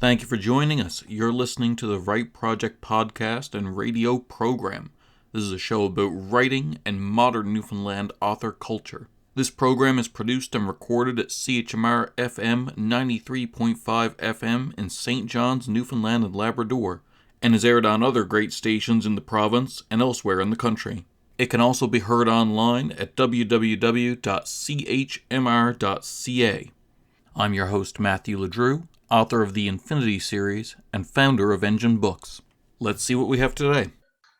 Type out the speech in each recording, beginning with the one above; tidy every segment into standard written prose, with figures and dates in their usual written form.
Thank you for joining us. You're listening to the Write Project podcast and radio program. This is a show about writing and modern Newfoundland author culture. This program is produced and recorded at CHMR FM 93.5 FM in St. John's, Newfoundland and Labrador, and is aired on other great stations in the province and elsewhere in the country. It can also be heard online at www.chmr.ca. I'm your host, Matthew LeDrew, author of the Infinity series and founder of Engine Books. Let's see what we have today.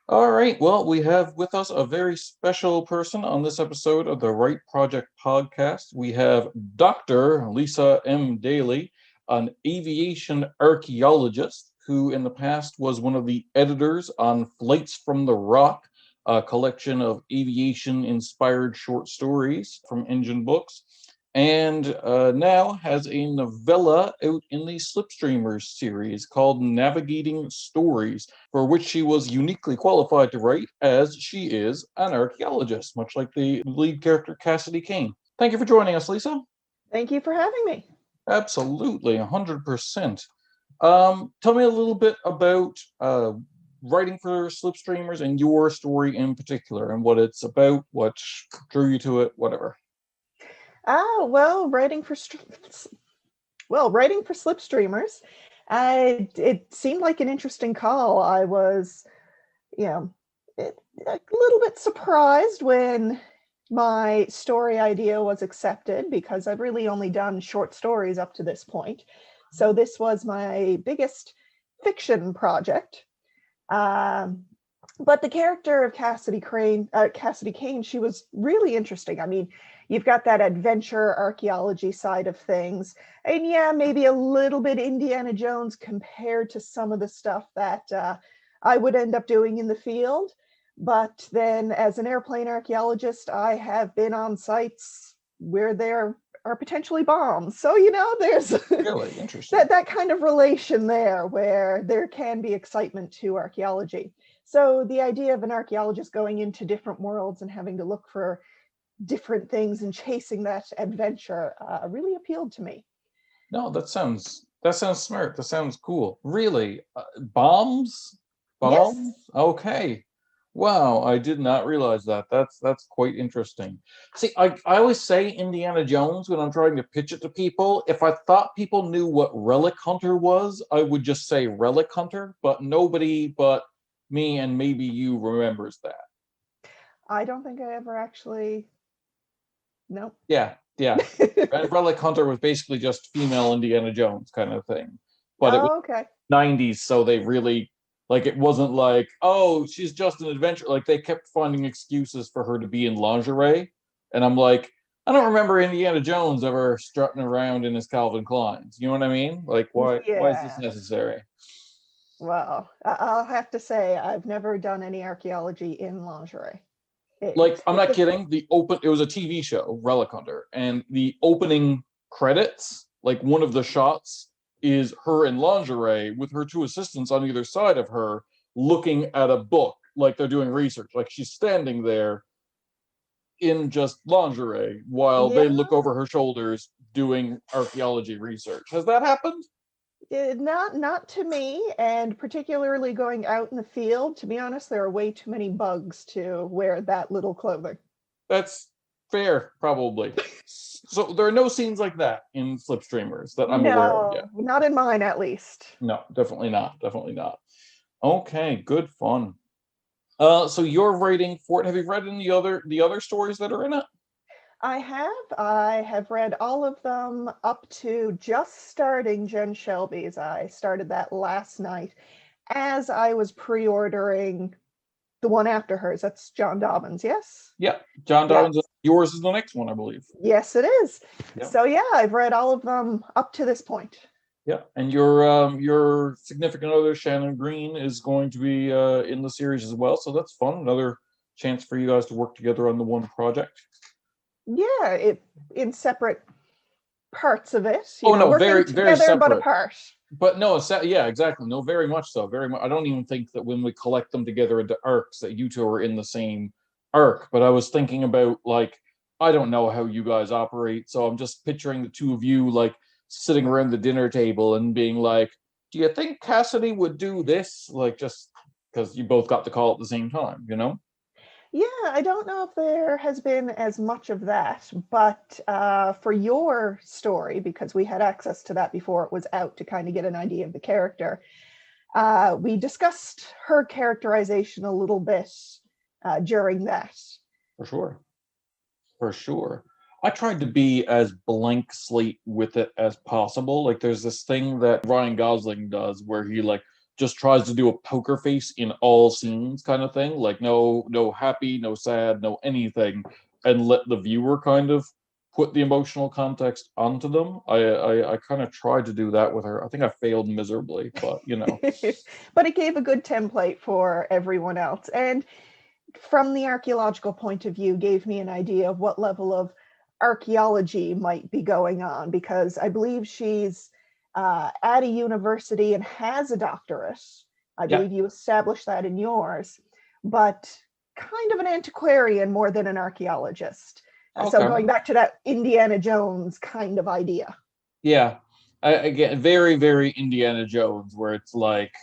All right, well, we have with us a very special person on this episode of the Write Project podcast. We have Dr. Lisa M Daly, an aviation archaeologist who in the past was one of the editors on Flights from the Rock, a collection of aviation-inspired short stories from Engine Books, and now has a novella out in the Slipstreamers series called Navigating Stories, for which she was uniquely qualified to write, as she is an archaeologist, much like the lead character Cassidy Kane. Thank you for joining us, Lisa. Thank you for having me. Absolutely, 100%. Tell me a little bit about writing for Slipstreamers and your story in particular, and what it's about, what drew you to it, whatever. Writing for Slipstreamers, it seemed like an interesting call. I was, a little bit surprised when my story idea was accepted, because I've really only done short stories up to this point. So this was my biggest fiction project. But the character of Cassidy Kane, she was really interesting. I mean, you've got that adventure archaeology side of things, and maybe a little bit Indiana Jones compared to some of the stuff that I would end up doing in the field. But then as an airplane archaeologist, I have been on sites where there are potentially bombs. So, there's really interesting that kind of relation there, where there can be excitement to archaeology. So the idea of an archaeologist going into different worlds and having to look for different things and chasing that adventure really appealed to me. No, that sounds smart. That sounds cool. Really? Bombs? Yes. Okay. Wow, I did not realize that. That's quite interesting. See, I always say Indiana Jones when I'm trying to pitch it to people. If I thought people knew what Relic Hunter was, I would just say Relic Hunter, but nobody but me and maybe you remembers that. I don't think I ever actually... Nope. Yeah. And Relic Hunter was basically just female Indiana Jones kind of thing. But it was okay. 90s, so they really... Like, it wasn't like, oh, she's just an adventure. Like, they kept finding excuses for her to be in lingerie. And I'm like, I don't remember Indiana Jones ever strutting around in his Calvin Kleins. You know what I mean? Like, why is this necessary? Well, I'll have to say, I've never done any archaeology in lingerie. I'm not kidding. It was a TV show, Relic Hunter. And the opening credits, like one of the shots, is her in lingerie with her two assistants on either side of her looking at a book like they're doing research. Like she's standing there in just lingerie while they look over her shoulders doing archaeology research. Has that happened? Not to me, and particularly going out in the field, to be honest, there are way too many bugs to wear that little clothing. That's fair, probably. So there are no scenes like that in Slipstreamers that I'm aware of yet. Not in mine, at least. No, definitely not. Okay, good fun. So you're writing for it. Have you read any the other stories that are in it? I have read all of them up to just starting Jen Shelby's. I started that last night as I was pre-ordering the one after hers. That's John Dobbins, yes? Yeah, John Dobbins. Yes. Yours is the next one, I believe. Yes, it is. Yeah. So I've read all of them up to this point. Yeah, and your significant other, Shannon Green, is going to be in the series as well. So that's fun. Another chance for you guys to work together on the one project. Yeah, in separate parts of it. Very separate. But apart. But no, exactly. No, very much so. Very much. I don't even think that when we collect them together into arcs that you two are in the same arc. But I was thinking about, like, I don't know how you guys operate, so I'm just picturing the two of you like sitting around the dinner table and being like, do you think Cassidy would do this? Like, just because you both got the call at the same time, Yeah, I don't know if there has been as much of that, but for your story, because we had access to that before it was out to kind of get an idea of the character, we discussed her characterization a little bit during that. For sure. For sure. I tried to be as blank slate with it as possible. Like, there's this thing that Ryan Gosling does where he like just tries to do a poker face in all scenes, kind of thing. Like, no happy, no sad, no anything, and let the viewer kind of put the emotional context onto them. I kind of tried to do that with her. I think I failed miserably, but But it gave a good template for everyone else. And from the archaeological point of view, gave me an idea of what level of archaeology might be going on, because I believe she's at a university and has a doctorate. I yeah. believe you established that in yours, but kind of an antiquarian more than an archaeologist. So Okay. going back to that Indiana Jones kind of idea. Yeah. Again, very, very Indiana Jones, where it's like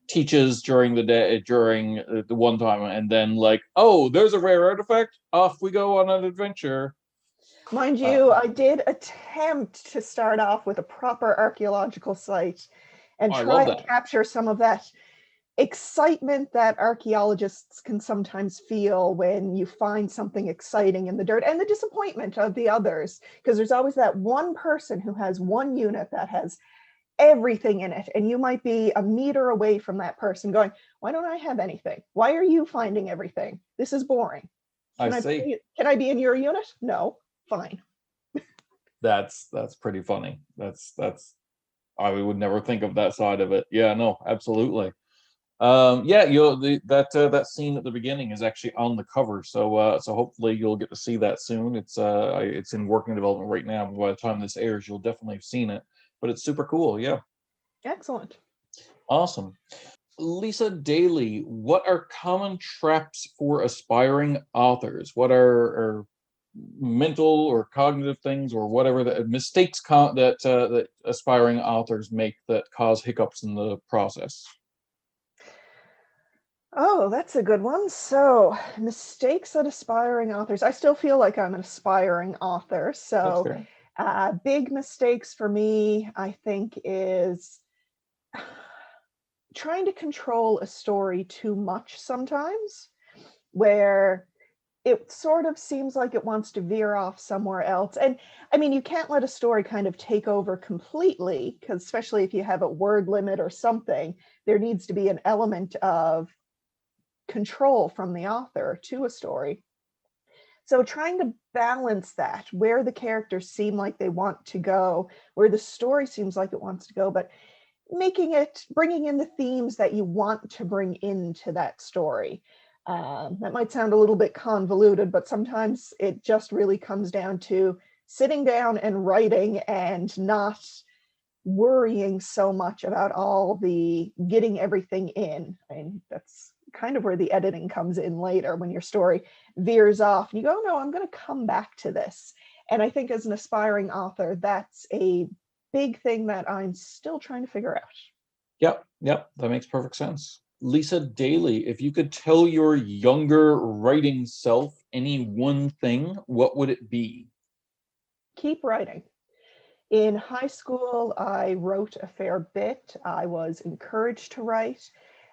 teaches during the day, during the one time, and then like, oh, there's a rare artifact, off we go on an adventure. Mind you, I did attempt to start off with a proper archaeological site and I try love to that. capture some of that excitement that archaeologists can sometimes feel when you find something exciting in the dirt, and the disappointment of the others, because there's always that one person who has one unit that has everything in it, and you might be a meter away from that person going, why don't I have anything? Why are you finding everything? This is boring. I see. Can I be in your unit? No. Fine. That's pretty funny. That's I would never think of that side of it. Yeah, no, absolutely. Yeah, that scene at the beginning is actually on the cover, so hopefully you'll get to see that soon. It's in working development right now. By the time this airs, you'll definitely have seen it. But it's super cool. Yeah, Excellent. awesome. Lisa Daly, what are common traps for aspiring authors? What are mental or cognitive things or whatever the mistakes that aspiring authors make that cause hiccups in the process? Oh, that's a good one. So, mistakes that aspiring authors. I still feel like I'm an aspiring author. That's So, fair. big mistakes for me, I think, is trying to control a story too much sometimes, where it sort of seems like it wants to veer off somewhere else. And I mean, you can't let a story kind of take over completely, because especially if you have a word limit or something, there needs to be an element of control from the author to a story. So trying to balance that, where the characters seem like they want to go, where the story seems like it wants to go, but bringing in the themes that you want to bring into that story. That might sound a little bit convoluted, but sometimes it just really comes down to sitting down and writing and not worrying so much about all the getting everything in. I mean, that's kind of where the editing comes in later, when your story veers off and you go, no, I'm going to come back to this. And I think as an aspiring author, that's a big thing that I'm still trying to figure out. Yep, that makes perfect sense. Lisa Daly, if you could tell your younger writing self any one thing, what would it be? Keep writing. In high school, I wrote a fair bit. I was encouraged to write.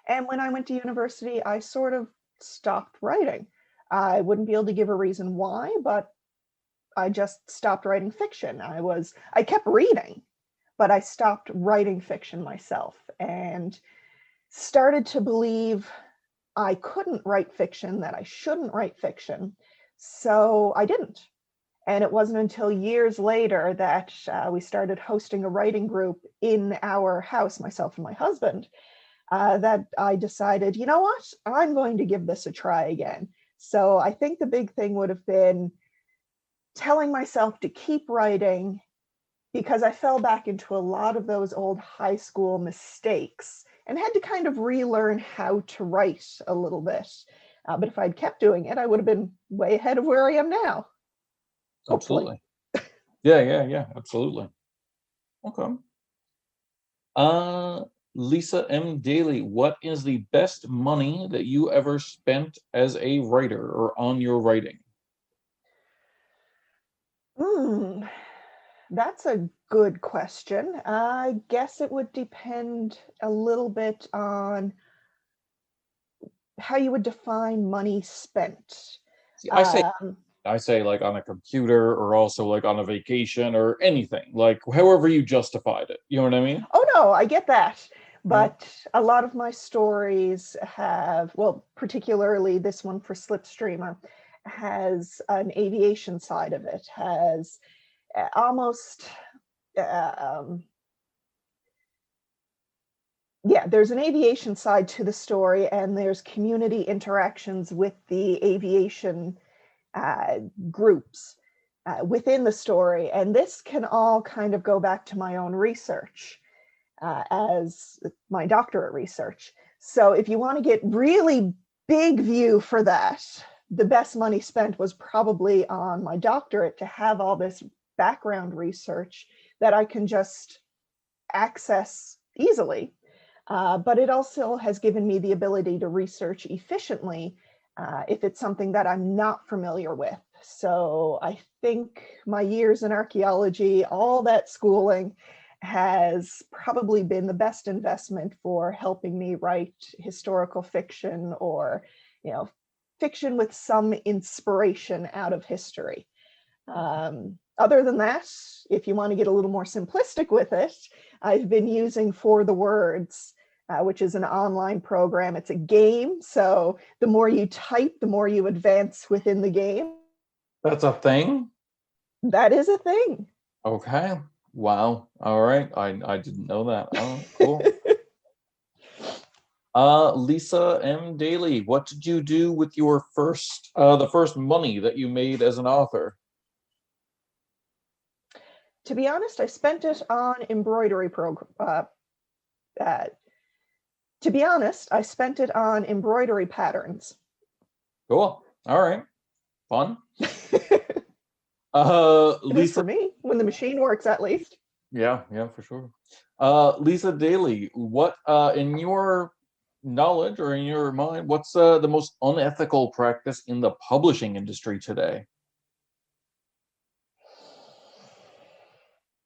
And when I went to university, I sort of stopped writing. I wouldn't be able to give a reason why, but I just stopped writing fiction. I kept reading, but I stopped writing fiction myself and started to believe I couldn't write fiction, that I shouldn't write fiction. So I didn't. And it wasn't until years later that we started hosting a writing group in our house, myself and my husband, that I decided, you know what, I'm going to give this a try again. So I think the big thing would have been telling myself to keep writing, because I fell back into a lot of those old high school mistakes and had to kind of relearn how to write a little bit. But if I'd kept doing it, I would have been way ahead of where I am now. Hopefully. Absolutely. Yeah, absolutely. Okay. Lisa M Daly, what is the best money that you ever spent as a writer or on your writing? That's a good question. I guess it would depend a little bit on how you would define money spent. See, I say like on a computer or also like on a vacation or anything, like however you justified it. You know what I mean? Oh no, I get that. Yeah. But a lot of my stories have, well, particularly this one for Slipstreamer, has an aviation side of it, has almost, yeah, there's an aviation side to the story, and there's community interactions with the aviation groups within the story. And this can all kind of go back to my own research as my doctorate research. So if you want to get really big view for that, the best money spent was probably on my doctorate to have all this background research that I can just access easily. But it also has given me the ability to research efficiently if it's something that I'm not familiar with. So I think my years in archaeology, all that schooling, has probably been the best investment for helping me write historical fiction, or, fiction with some inspiration out of history. Other than that, if you want to get a little more simplistic with it, I've been using For the Words, which is an online program. It's a game, so the more you type, the more you advance within the game. That's a thing? That is a thing. Okay. Wow. All right. I didn't know that. Oh, cool. Lisa M Daly, what did you do with your the first money that you made as an author? To be honest, I spent it on embroidery to be honest, I spent it on embroidery patterns. Cool. All right. Fun. It is Lisa. for me, when the machine works, at least. Yeah, for sure. Lisa Daly, what in your knowledge or in your mind, what's the most unethical practice in the publishing industry today?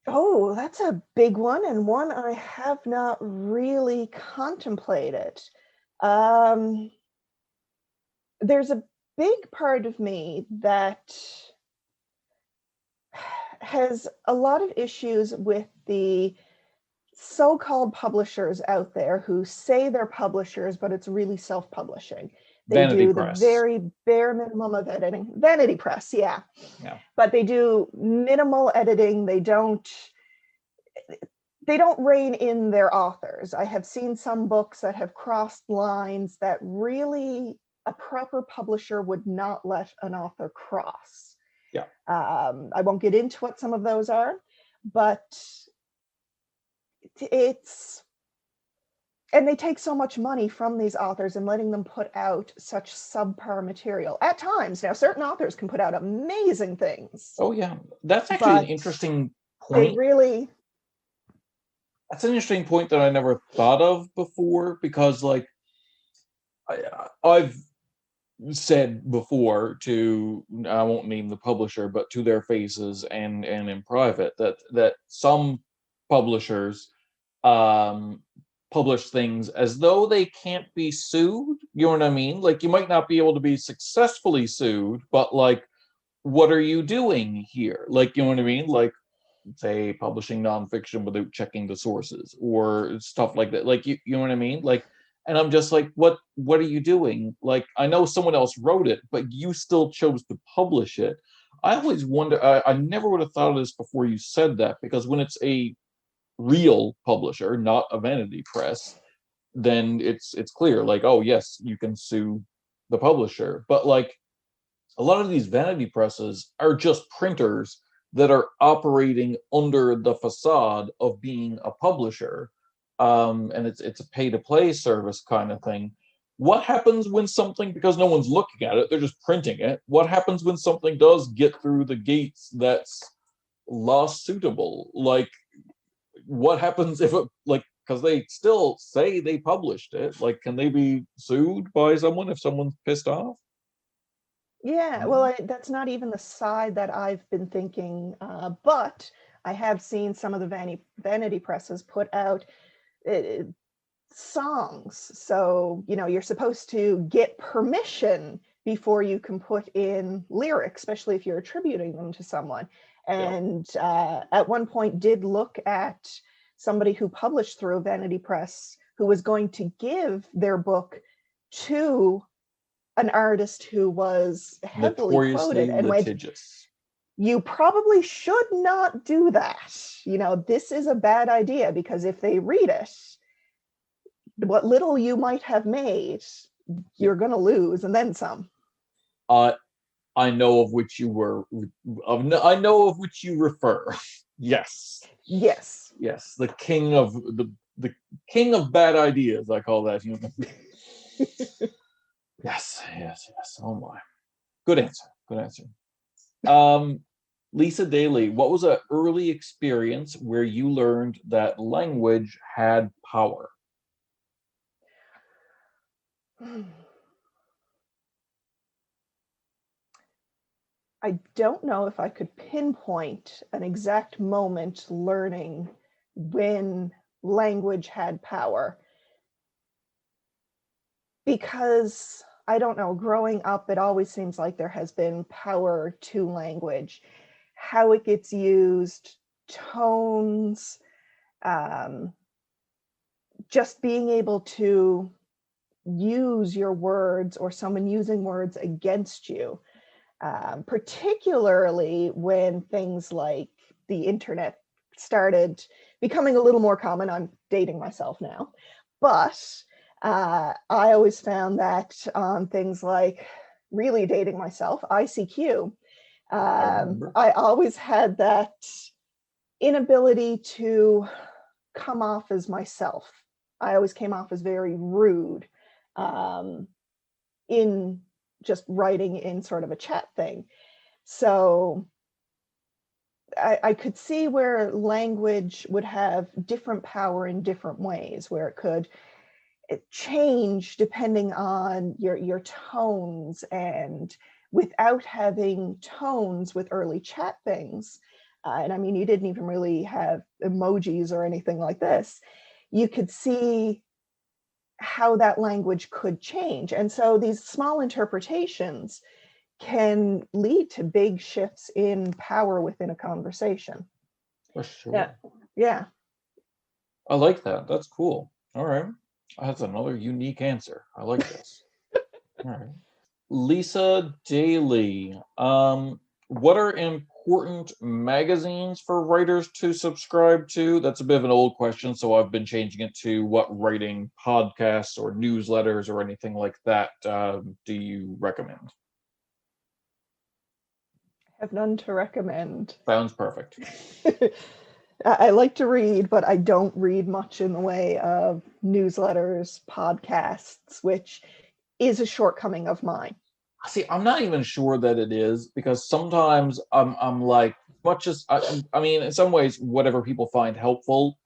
Oh, that's a big one, and one I have not really contemplated. Um, there's a big part of me that has a lot of issues with the so-called publishers out there who say they're publishers, but it's really self-publishing. They Vanity do the press. very bare minimum of editing. Vanity press, yeah. Yeah. But they do minimal editing. They don't rein in their authors. I have seen some books that have crossed lines that really a proper publisher would not let an author cross. Yeah. I won't get into what some of those are, but and they take so much money from these authors and letting them put out such subpar material at times. Now, certain authors can put out amazing things. Oh yeah, that's actually an interesting point. That's an interesting point that I never thought of before, because like I've said before to, I won't name the publisher, but to their faces and in private, that some publishers publish things as though they can't be sued. You know what I mean? Like you might not be able to be successfully sued, but like, what are you doing here? Like, you know what I mean? Like, say publishing nonfiction without checking the sources or stuff like that. Like, you know what I mean? Like, and I'm just like, what are you doing? Like, I know someone else wrote it, but you still chose to publish it. I always wonder, I never would have thought of this before you said that, because when it's a real publisher, not a vanity press, then it's clear, like, oh yes, you can sue the publisher. But like a lot of these vanity presses are just printers that are operating under the facade of being a publisher, and it's a pay to play service kind of thing. What happens when something, because no one's looking at it, they're just printing it, what happens when something does get through the gates that's lawsuitable? Like, what happens if it, like, because they still say they published it. Like, can they be sued by someone if someone's pissed off? Yeah, well, that's not even the side that I've been thinking, but I have seen some of the vanity presses put out songs. So, you're supposed to get permission before you can put in lyrics, especially if you're attributing them to someone. And at one point did look at somebody who published through a vanity press who was going to give their book to an artist who was heavily Notoriously quoted and litigious. you probably should not do that. This is a bad idea, because if they read it, what little you might have made, you're going to lose, and then some. I know of which you were. I know of which you refer. Yes. Yes. Yes. The king of the king of bad ideas. I call that human. Yes. Oh my. Good answer. Good answer. Lisa Daly, what was an early experience where you learned that language had power? I don't know if I could pinpoint an exact moment learning when language had power, because I don't know, growing up, it always seems like there has been power to language, how it gets used, tones, just being able to use your words or someone using words against you. Particularly when things like the internet started becoming a little more common. I'm dating myself now, but I always found that on things like, really dating myself, ICQ, I always had that inability to come off as myself. I always came off as very rude in just writing in sort of a chat thing. So I could see where language would have different power in different ways, where it could change depending on your tones, and without having tones with early chat things. And I mean, you didn't even really have emojis or anything like this. You could see how that language could change. And so these small interpretations can lead to big shifts in power within a conversation. For sure. Yeah. I like that. That's cool. All right. That's another unique answer. I like this. All right. Lisa Daly, what are important magazines for writers to subscribe to? That's a bit of an old question, so I've been changing it to what writing podcasts or newsletters or anything like that do you recommend? I have none to recommend. Sounds perfect. I like to read, but I don't read much in the way of newsletters, podcasts, which is a shortcoming of mine. See, I'm not even sure that it is, because sometimes I'm like, much as I mean, in some ways, whatever people find helpful.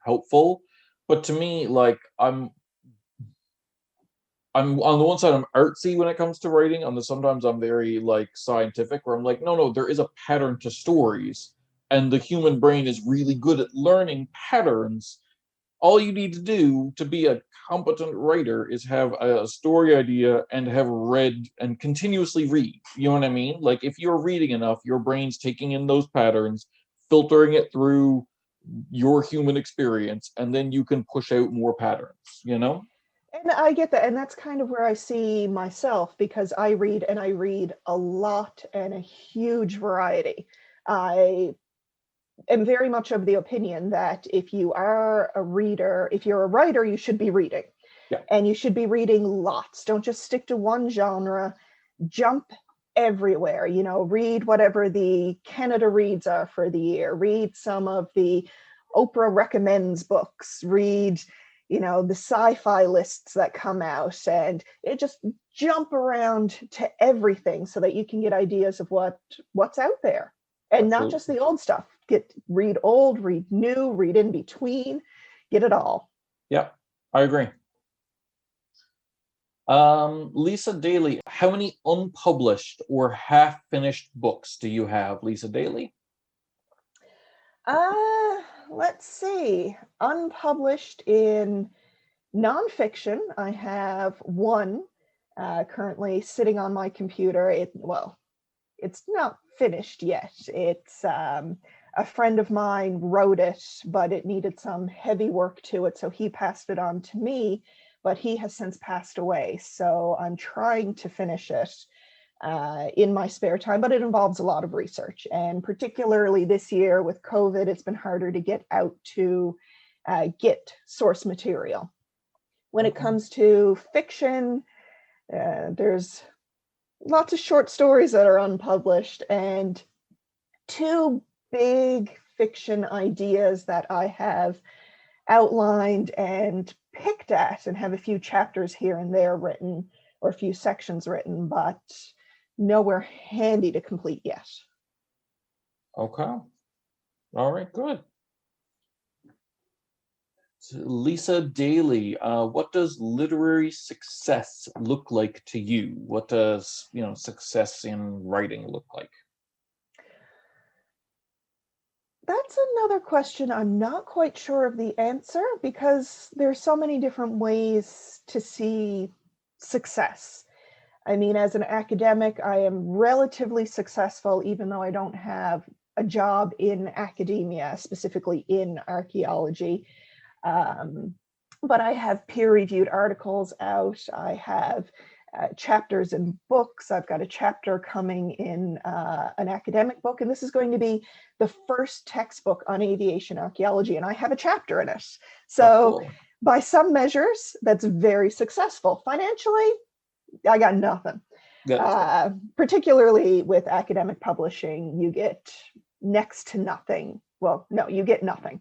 But to me, like, I'm on the one side, I'm artsy when it comes to writing. Sometimes I'm very like scientific, where I'm like, no, there is a pattern to stories, and the human brain is really good at learning patterns. All you need to do to be a competent writer is have a story idea and have read and continuously read. You know what I mean? Like, if you're reading enough, your brain's taking in those patterns, filtering it through your human experience, and then you can push out more patterns, you know? And I get that. And that's kind of where I see myself, because I read, and I read a lot and a huge variety. I am very much of the opinion that if you are a reader, if you're a writer, you should be reading. Yeah. And you should be reading lots. Don't just stick to one genre. Jump everywhere. Read whatever the Canada Reads are for the year. Read some of the Oprah recommends books. Read the sci-fi lists that come out, and it just jump around to everything so that you can get ideas of what's out there, and not just the old stuff. Read old, read new, read in between, get it all. Yeah, I agree. Lisa Daly, how many unpublished or half-finished books do you have, Lisa Daly? Let's see. Unpublished in nonfiction, I have one currently sitting on my computer. It's not finished yet. It's a friend of mine wrote it, but it needed some heavy work to it, so he passed it on to me, but he has since passed away. So I'm trying to finish it in my spare time, but it involves a lot of research. And particularly this year with COVID, it's been harder to get out to get source material. When it comes to fiction, there's lots of short stories that are unpublished, and two big fiction ideas that I have outlined and picked at and have a few chapters here and there written or a few sections written, but nowhere handy to complete yet. Okay. All right, good. Lisa Daly, what does literary success look like to you? What does, success in writing look like? That's another question I'm not quite sure of the answer, because there's so many different ways to see success. I mean, as an academic, I am relatively successful, even though I don't have a job in academia, specifically in archaeology. But I have peer-reviewed articles out. I have chapters in books. I've got a chapter coming in an academic book, and this is going to be the first textbook on aviation archaeology, and I have a chapter in it. So cool. By some measures, that's very successful. Financially, I got nothing. Particularly with academic publishing, you get next to nothing. Well, no, you get nothing.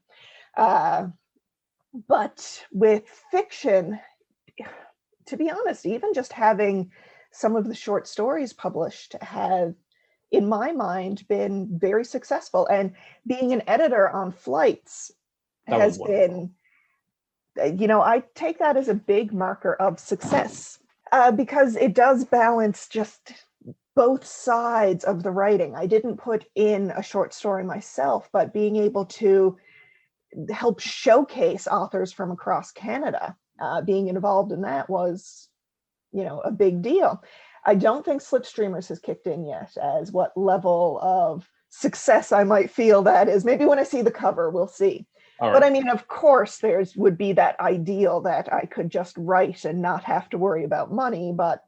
But with fiction, to be honest, even just having some of the short stories published have, in my mind, been very successful. And being an editor on flights has been, I take that as a big marker of success, because it does balance just both sides of the writing. I didn't put in a short story myself, but being able to help showcase authors from across Canada, being involved in that was, a big deal. I don't think Slipstreamers has kicked in yet as what level of success I might feel that is. Maybe when I see the cover, we'll see. But I mean, of course, would be that ideal that I could just write and not have to worry about money, but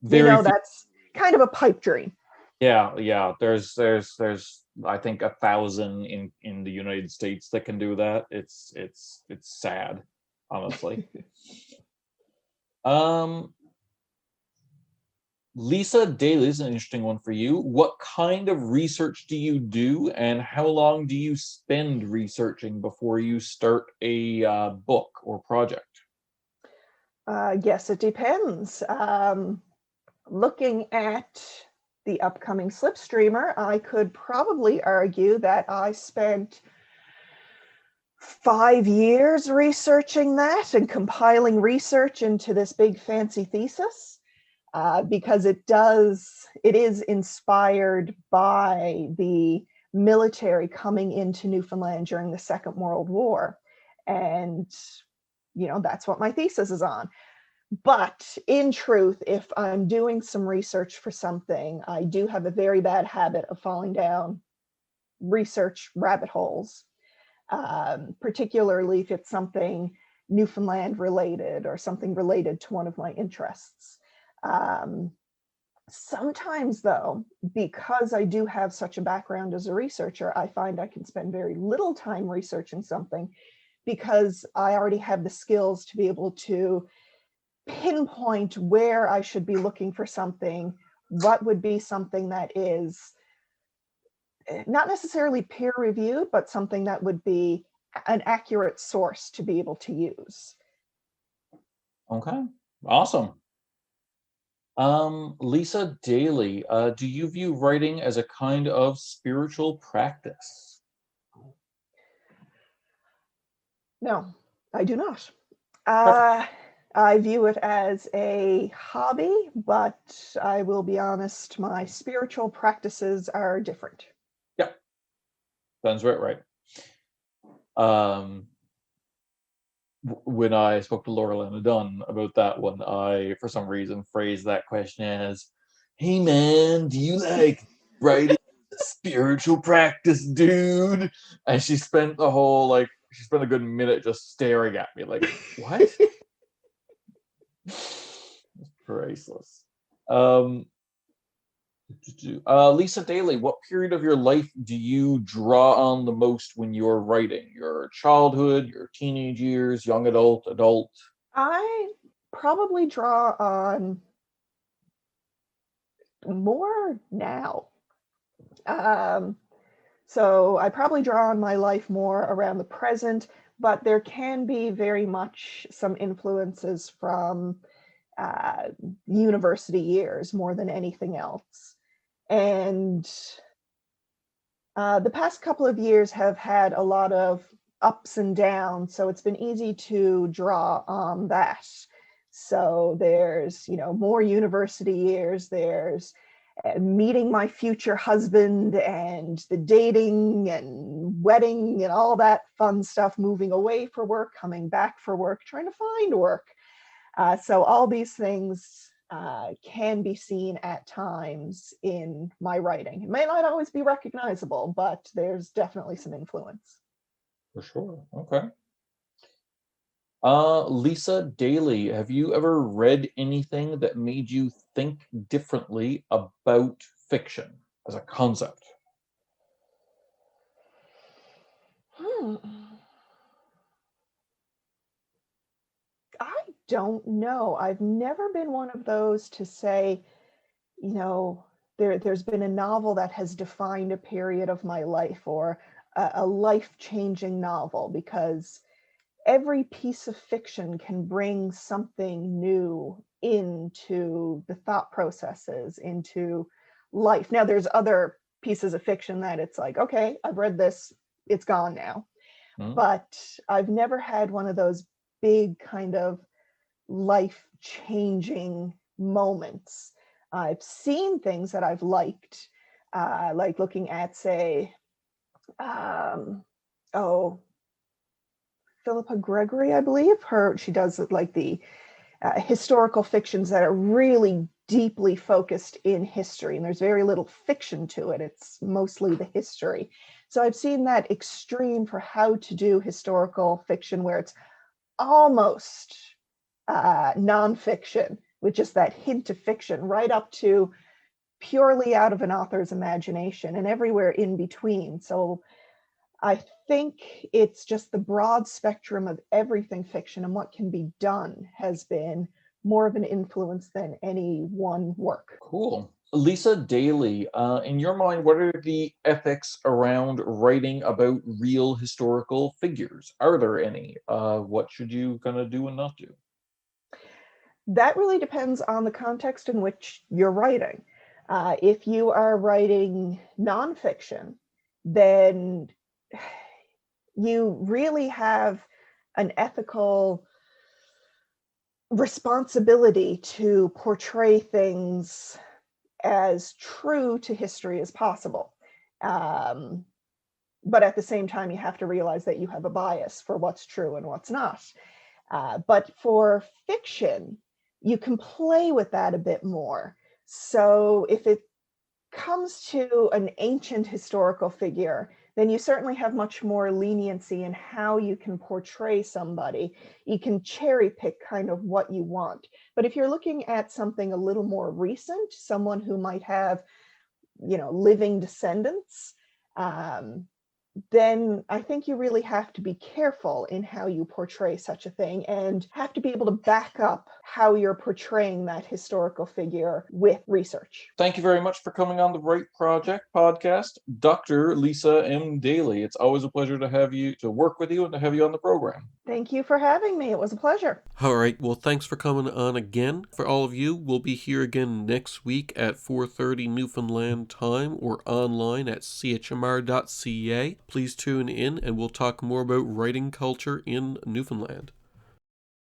that's kind of a pipe dream. Yeah. There's I think 1,000 in the United States that can do that. It's sad, honestly. Lisa Daly is an interesting one for you. What kind of research do you do, and how long do you spend researching before you start a book or project? Yes, it depends. Looking at the upcoming Slipstreamer, I could probably argue that I spent 5 years researching that and compiling research into this big fancy thesis, because it is inspired by the military coming into Newfoundland during the Second World War. And, that's what my thesis is on. But in truth, if I'm doing some research for something, I do have a very bad habit of falling down research rabbit holes, particularly if it's something Newfoundland related or something related to one of my interests. Sometimes, though, because I do have such a background as a researcher, I find I can spend very little time researching something because I already have the skills to be able to pinpoint where I should be looking for something, what would be something that is not necessarily peer reviewed, but something that would be an accurate source to be able to use. Okay, awesome. Lisa Daly, do you view writing as a kind of spiritual practice? No, I do not. I view it as a hobby, but I will be honest, my spiritual practices are different. Yeah, sounds right. When I spoke to Laura Lena Dunn about that one, I, for some reason, phrased that question as, "Hey man, do you like writing a spiritual practice, dude?" And she spent a good minute just staring at me like, what? Priceless. Lisa Daly, what period of your life do you draw on the most when you're writing? Your childhood, your teenage years, young adult, adult? I probably draw on more now. So I probably draw on my life more around the present, but there can be very much some influences from uh, university years more than anything else. And the past couple of years have had a lot of ups and downs, so it's been easy to draw on that. So there's, more university years, there's meeting my future husband and the dating and wedding and all that fun stuff, moving away for work, coming back for work, trying to find work. So all these things can be seen at times in my writing. It may not always be recognizable, but there's definitely some influence. For sure. Okay. Lisa Daly, have you ever read anything that made you think differently about fiction as a concept? Hmm. I don't know. I've never been one of those to say, there's been a novel that has defined a period of my life or a life-changing novel, because every piece of fiction can bring something new into the thought processes, into life. Now, there's other pieces of fiction that it's like, okay, I've read this, it's gone now. But I've never had one of those big kind of life changing moments. I've seen things that I've liked, like looking at, say, oh, Philippa Gregory, I believe. She does like the historical fictions that are really deeply focused in history, and there's very little fiction to it. It's mostly the history. So I've seen that extreme for how to do historical fiction where it's almost nonfiction with just that hint of fiction, right up to purely out of an author's imagination and everywhere in between. So I think it's just the broad spectrum of everything fiction and what can be done has been more of an influence than any one work. Cool. Lisa Daly, in your mind, what are the ethics around writing about real historical figures? Are there any? What should you kind of do and not do? That really depends on the context in which you're writing. If you are writing nonfiction, then you really have an ethical responsibility to portray things as true to history as possible. But at the same time, you have to realize that you have a bias for what's true and what's not. But for fiction, you can play with that a bit more. So if it comes to an ancient historical figure, then you certainly have much more leniency in how you can portray somebody. You can cherry pick kind of what you want. But if you're looking at something a little more recent, someone who might have, living descendants, then I think you really have to be careful in how you portray such a thing and have to be able to back up how you're portraying that historical figure with research. Thank you very much for coming on the Right Project podcast, Dr. Lisa M. Daly. It's always a pleasure to work with you and to have you on the program. Thank you for having me. It was a pleasure. All right, well, thanks for coming on again. For all of you, we'll be here again next week at 4:30 Newfoundland time or online at chmr.ca. Please tune in and we'll talk more about writing culture in Newfoundland.